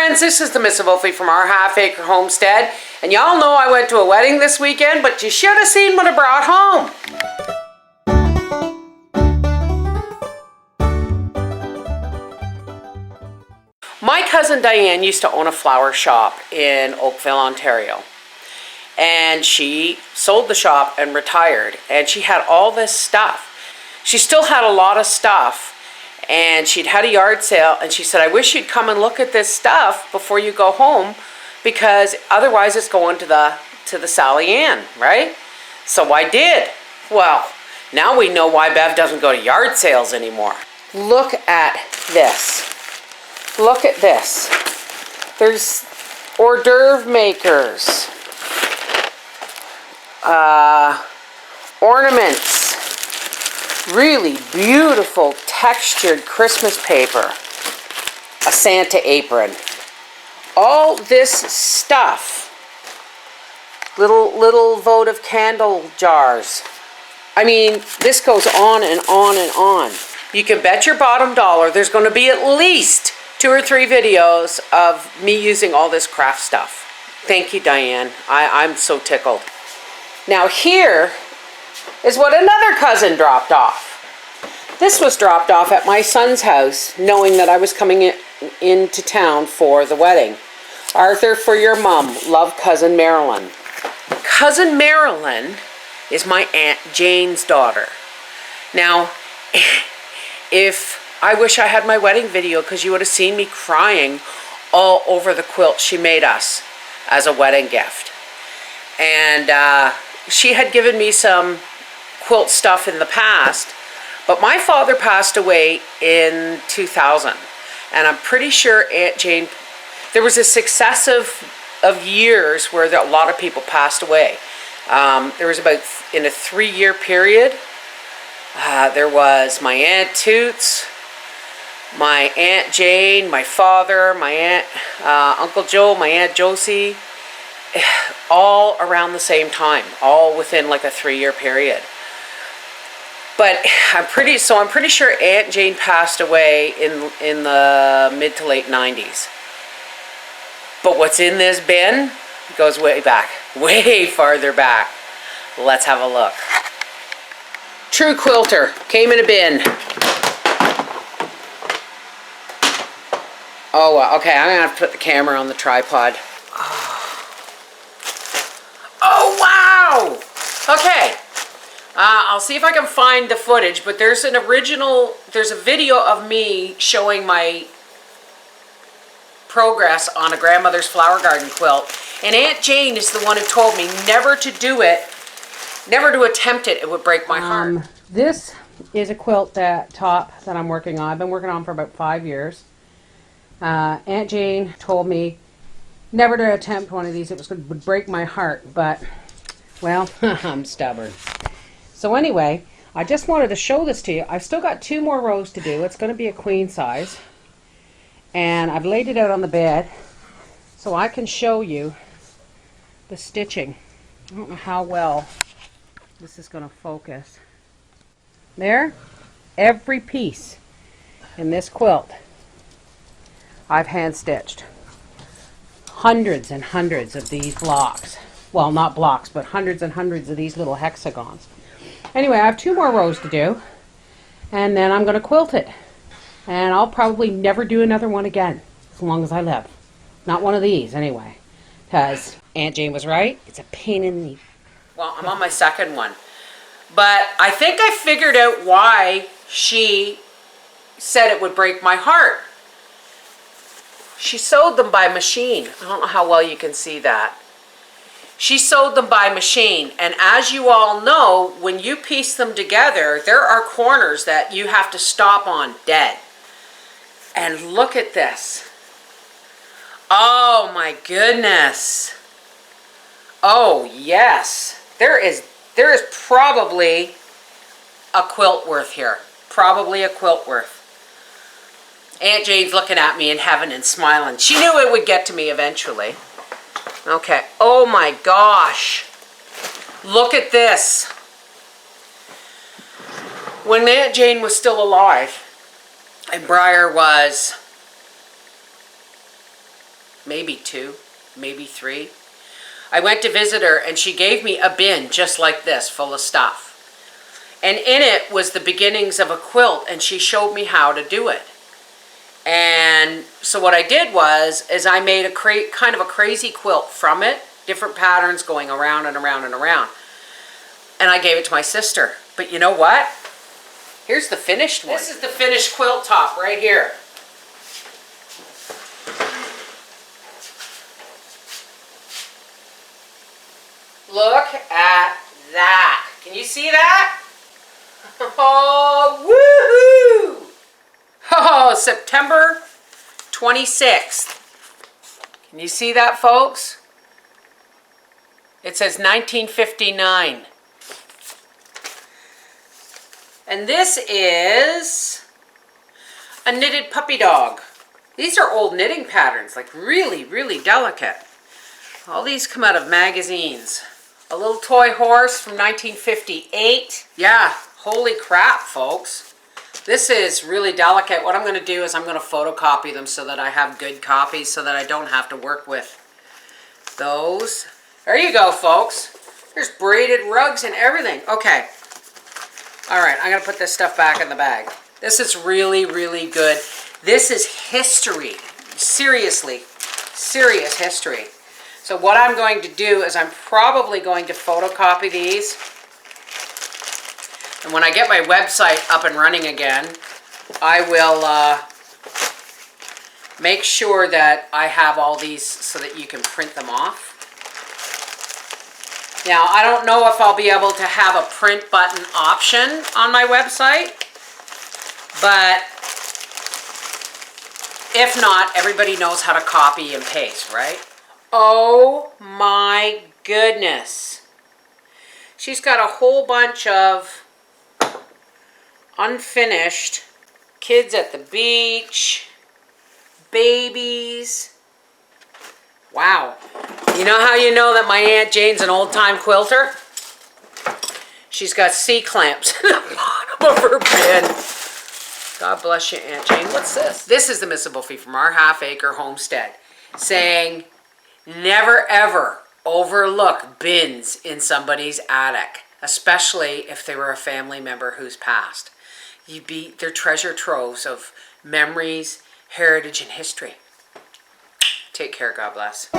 friends, this is the Mrs. Volfie from our half-acre homestead. And y'all know I went to a wedding this weekend, but you should have seen what I brought home. My cousin Diane used to own a flower shop in Oakville, Ontario. And she sold the shop and retired. And she had all this stuff. She still had a lot of stuff. And she'd had a yard sale, and she said, I wish you'd come and look at this stuff before you go home, because otherwise it's going to the Sally Ann, right? So I did. Well, now we know why Bev doesn't go to yard sales anymore. Look at this. Look at this. There's hors d'oeuvre makers, ornaments, really beautiful textured Christmas paper, a Santa apron, all this stuff, little votive candle jars. I mean, this goes on and on and on. You can bet your bottom dollar there's going to be at least 2 or 3 videos of me using all this craft stuff. Thank you, Diane. I'm so tickled. Now here is what another cousin dropped off. This was dropped off at my son's house, knowing that I was coming into town for the wedding. Arthur, for your mom. Love, Cousin Marilyn. Cousin Marilyn is my Aunt Jane's daughter. Now, if I wish I had my wedding video, because you would have seen me crying all over the quilt she made us as a wedding gift. And she had given me some quilt stuff in the past, but my father passed away in 2000, and I'm pretty sure Aunt Jane, there was a successive of years where a lot of people passed away. There was about, in a 3-year period, there was my Aunt Toots, my Aunt Jane, my father, my aunt, Uncle Joe, my Aunt Josie, all around the same time, all within like a 3-year period. But I'm pretty sure Aunt Jane passed away in the mid to late 90s. But what's in this bin goes way back, way farther back. Let's have a look. True Quilter came in a bin. Oh, okay, I'm gonna have to put the camera on the tripod. Oh, wow! Okay. I'll see if I can find the footage, but there's a video of me showing my progress on a grandmother's flower garden quilt. And Aunt Jane is the one who told me never to do it, never to attempt it, it would break my heart. This is a quilt top that I'm working on. I've been working on for about 5 years. Aunt Jane told me never to attempt one of these, it would break my heart, but, well, I'm stubborn. So anyway, I just wanted to show this to you. I've still got 2 more rows to do. It's going to be a queen size. And I've laid it out on the bed so I can show you the stitching. I don't know how well this is going to focus. There, every piece in this quilt I've hand stitched. Hundreds and hundreds of these blocks. Well, not blocks, but hundreds and hundreds of these little hexagons. Anyway, I have 2 more rows to do, and then I'm going to quilt it. And I'll probably never do another one again, as long as I live. Not one of these, anyway. Because Aunt Jane was right. It's a pain in the... Well, I'm on my second one. But I think I figured out why she said it would break my heart. She sewed them by machine. I don't know how well you can see that. She sewed them by machine, and as you all know, when you piece them together, there are corners that you have to stop on dead. And look at this. Oh my goodness. Oh yes. There is probably a quilt worth here. Probably a quilt worth. Aunt Jane's looking at me in heaven and smiling. She knew it would get to me eventually. Okay. Oh my gosh. Look at this. When Aunt Jane was still alive, and Briar was maybe 2, maybe 3. I went to visit her and she gave me a bin just like this, full of stuff. And in it was the beginnings of a quilt, and she showed me how to do it. And so what I did is I made a kind of a crazy quilt from it, different patterns going around and around and around. And I gave it to my sister. But you know what? Here's the finished one. This is the finished quilt top right here. Look at that. Can you see that? Oh, woohoo! Oh, September 26th. Can you see that, folks? It says 1959. And this is a knitted puppy dog. These are old knitting patterns, like really, really delicate. All these come out of magazines. A little toy horse from 1958. Yeah, holy crap, folks. This is really delicate. What I'm going to do is I'm going to photocopy them so that I have good copies so that I don't have to work with those. There you go, folks. There's braided rugs and everything. Okay. All right, I'm going to put this stuff back in the bag. This is really, really good. This is history. Seriously, serious history. So what I'm going to do is I'm probably going to photocopy these. And when I get my website up and running again, I will make sure that I have all these so that you can print them off. Now, I don't know if I'll be able to have a print button option on my website, but if not, everybody knows how to copy and paste, right? Oh my goodness. She's got a whole bunch of unfinished kids at the beach, babies. Wow. You know how you know that my Aunt Jane's an old-time quilter? She's got C-clamps in the bottom of her bin. God bless you, Aunt Jane. What's this? This is the Mrs. Volfie from our half-acre homestead saying, never ever overlook bins in somebody's attic, especially if they were a family member who's passed. They're treasure troves of memories, heritage, and history. Take care. God bless.